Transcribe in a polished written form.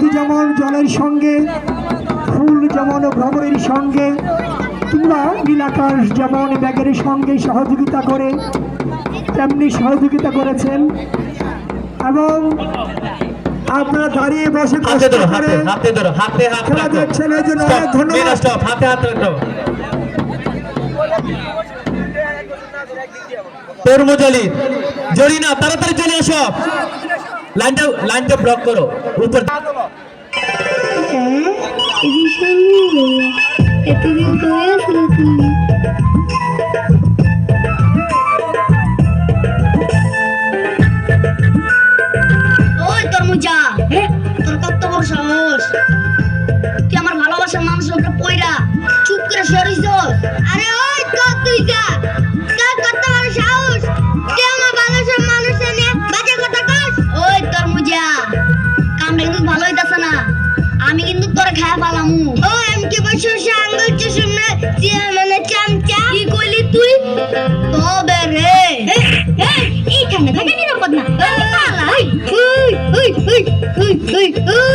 নদী যেমন জলের সঙ্গে, ফুল যেমন ভ্রমণের সঙ্গে, কিংবা নীলাকাশ যেমন ব্যাগের সঙ্গে সহযোগিতা করে তেমনি সহযোগিতা করেছেন। এবং আপনারা দাঁড়িয়ে বসে কষ্ট করে খেলা দেখছেন, এই জন্য অনেক ধন্যবাদ। তরমুজ আলী, জরিনা তাড়াতাড়ি চলে আসো, লাইনটা ব্লক করো উপর। ওই তরমুজা, তোর কত বড় সাহস! তুই আমার ভালোবাসার মানুষের উপরে পয়রা চুপ করে সরিস? আরে ওই তরমুজা, তোর কত বড় সাহস! তুই আমার ভালোবাসার মানুষের নিয়ে বাজে কথা কস? ওই তরমুজা, কামটা কিন্তু ভালো হইতাছে না। আমি কিন্তু তোর খায়া পালামু। ও এমকে বছর আঙ্গুল চুষুমে মানে চামচা কি কইলি তুই? তবে রে এইখানে থাকা নিরাপদ না। পালা। ওই ওই ওই ওই ওই